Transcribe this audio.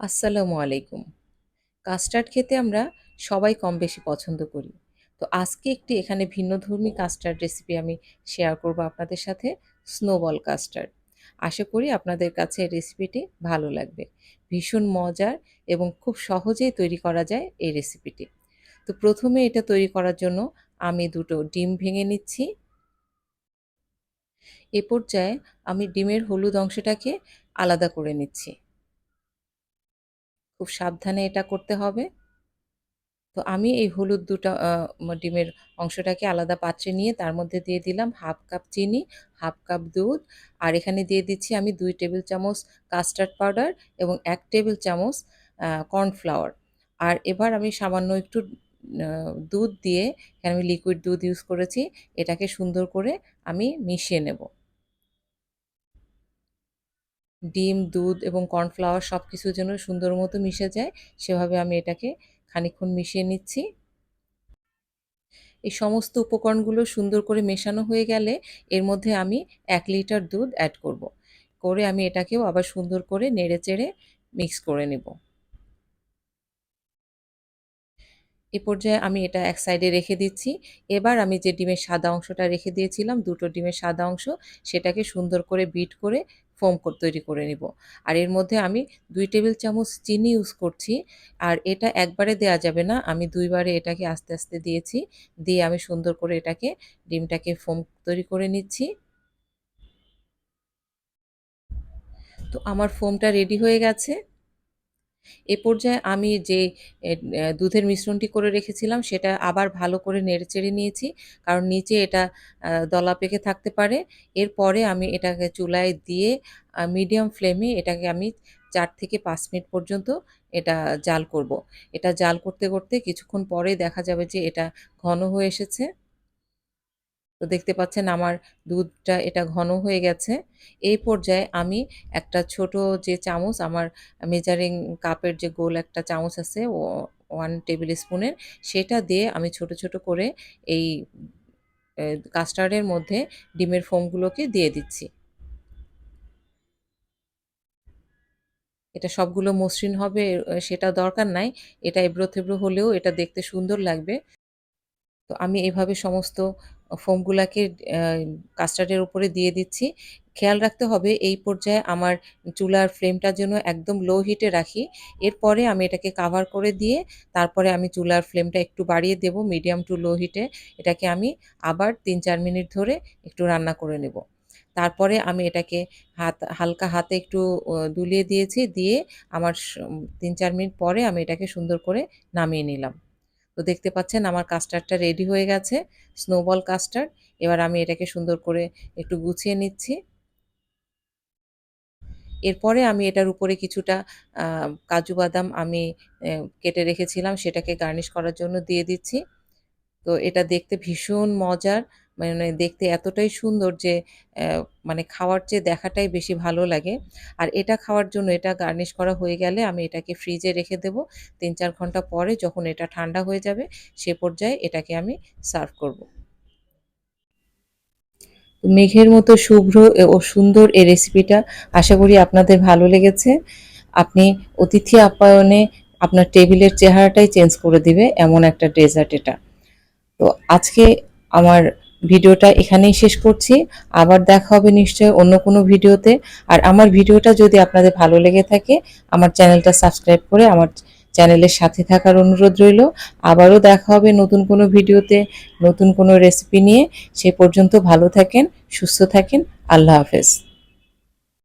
আসসালামু আলাইকুম। কাস্টার্ড খেতে আমরা সবাই কম বেশি পছন্দ করি। তো আজকে একটি এখানে ভিন্নধর্মী কাস্টার্ড রেসিপি আমি শেয়ার করব আপনাদের সাথে, স্নোবল কাস্টার্ড। আশা করি আপনাদের কাছে এই রেসিপিটি ভালো লাগবে। ভীষণ মজার এবং খুব সহজেই তৈরি করা যায় এই রেসিপিটি। তো প্রথমে এটা তৈরি করার জন্য আমি ২ টো ডিম ভেঙে নিচ্ছি। এ পর্যায়ে আমি ডিমের হলুদ অংশটাকে আলাদা করে নিচ্ছি। খুব সাবধানে এটা করতে হবে। তো আমি এই হলুদ দুটা ডিমের অংশটাকে আলাদা পাত্রে নিয়ে তার মধ্যে দিয়ে দিলাম 1/2 কাপ চিনি, 1/2 কাপ দুধ, আর এখানে দিয়ে দিচ্ছি আমি 2 টেবিল চামচ কাস্টার্ড পাউডার এবং 1 টেবিল চামচ কর্নফ্লাওয়ার। আর এবার আমি সামান্য একটু আ দুধ দিয়ে, এখানে আমি লিকুইড দুধ ইউজ করেছি, এটাকে সুন্দর করে আমি মিশিয়ে নেব। ডিম, দুধ এবং কর্নফ্লাওয়ার সবকিছু যেন সুন্দর মতো মিশে যায়, সেভাবে আমি এটাকে খানিকক্ষণ মিশিয়ে নিচ্ছি। এই সমস্ত উপকরণগুলো সুন্দর করে মেশানো হয়ে গেলে এর মধ্যে আমি ১ লিটার দুধ অ্যাড করব। করে আমি এটাকেও আবার সুন্দর করে নেড়েচেড়ে মিক্স করে নেব। এ পর্যায়ে আমি এটা এক সাইডে রেখে দিচ্ছি। এবার আমি যে ডিমের সাদা অংশটা রেখে দিয়েছিলাম, ২ টো ডিমের সাদা অংশ, সেটাকে সুন্দর করে বিট করে ফোম তৈরি করে নিব। আর এর মধ্যে আমি ২ টেবিল চামচ চিনি ইউজ করছি। আর এটা একবারে দেয়া যাবে না। আমি ২ বারে এটাকে আস্তে, আস্তে দিয়েছি। দিয়ে আমি সুন্দর করে এটাকে ডিমটাকে ফোম তৈরি করে নিচ্ছি। তো আমার ফোমটা রেডি হয়ে গেছে। এ পর্যায়ে আমি যে এ দুধের মিশ্রণটি করে রেখেছিলাম সেটা আবার ভালো করে নেড়েচেড়ে নিয়েছি। কারণ নিচে এটা দলা পেকে থাকতে পারে। এরপরে আমি এটাকে চুলায় দিয়ে মিডিয়াম ফ্লেমে এটাকে আমি ৪ থেকে ৫ মিনিট পর্যন্ত এটা জাল করব। এটা জাল করতে, করতে কিছুক্ষণ পরেই দেখা যাবে যে এটা ঘন হয়ে এসেছে। তো দেখতে পাচ্ছেন আমার দুধটা এটা ঘন হয়ে গেছে। এই পর্যায়ে আমি একটা ছোট যে চামচ, আমার মেজারিং কাপের যে গোল একটা চামচ আছে 1 টেবিল স্পুনের, সেটা দিয়ে আমি ছোট, ছোট করে এই এ কাস্টার্ডের মধ্যে ডিমের ফোমগুলোকে দিয়ে দিচ্ছি। এটা সবগুলো মসৃণ হবে সেটা দরকার নাই। এটা এবড়ো-থেবড়ো হলেও এটা দেখতে সুন্দর লাগবে। তো আমি এভাবে সমস্ত ফোমগুলাকে অ্যা কাস্টার্ডের উপরে দিয়ে দিচ্ছি। খেয়াল রাখতে হবে এই পর্যায়ে আমার চুলার ফ্লেমটা যেন একদম লো হিটে রাখি। এরপরে আমি এটাকে কাভার করে দিয়ে তারপরে আমি চুলার ফ্লেমটা একটু বাড়িয়ে দেব মিডিয়াম টু লো হিটে। এটাকে আমি আবার ৩-৪ মিনিট ধরে একটু রান্না করে নেব। তারপরে আমি এটাকে হালকা হাতে একটু দুলিয়ে দিয়েছি। দিয়ে আমার ৩-৪ মিনিট পরে আমি এটাকে সুন্দর করে নামিয়ে নিলাম। তো দেখতে পাচ্ছেন আমার কাস্টার্ডটা রেডি হয়ে গেছে, স্নোবল কাস্টার্ড। এবার আমি এটাকে সুন্দর করে একটু গুছিয়ে নিচ্ছি। এরপরে আমি এটার উপরে কিছুটা আ কাজু বাদাম আমি কেটে রেখেছিলাম, সেটাকে গার্নিশ করার জন্য দিয়ে দিচ্ছি। তো এটা দেখতে ভীষণ মজার, মানে দেখতে এতটাই সুন্দর যে মানে খাওয়ার চেয়ে দেখাটাই বেশি ভালো লাগে। আর এটা খাওয়ার জন্য, এটা গার্নিশ করা হয়ে গেলে আমি এটাকে ফ্রিজে রেখে দেব। ৩-৪ ঘন্টা পরে যখন এটা ঠান্ডা হয়ে যাবে, সে পর্যায়ে এটাকে আমি সার্ভ করব। মেঘের মতো শুভ্র ও সুন্দর এই রেসিপিটা আশা করি আপনাদের ভালো লেগেছে। আপনি অতিথি আপ্যায়নে আপনার টেবিলের চেহারাটাই চেঞ্জ করে দিবে এমন একটা ডেজার্ট এটা। তো আজকে আমার ভিডিওটা এখানেই শেষ করছি। আবার দেখা হবে নিশ্চয়ই অন্য কোনো ভিডিওতে। আর আমার ভিডিওটা যদি আপনাদের ভালো লেগে থাকে, আমার চ্যানেলটা সাবস্ক্রাইব করে আমার চ্যানেলের সাথে থাকার অনুরোধ রইল। আবারও দেখা হবে নতুন কোনো ভিডিওতে, নতুন কোনো রেসিপি নিয়ে। সে পর্যন্ত ভালো থাকেন, সুস্থ থাকেন। আল্লাহ হাফেজ।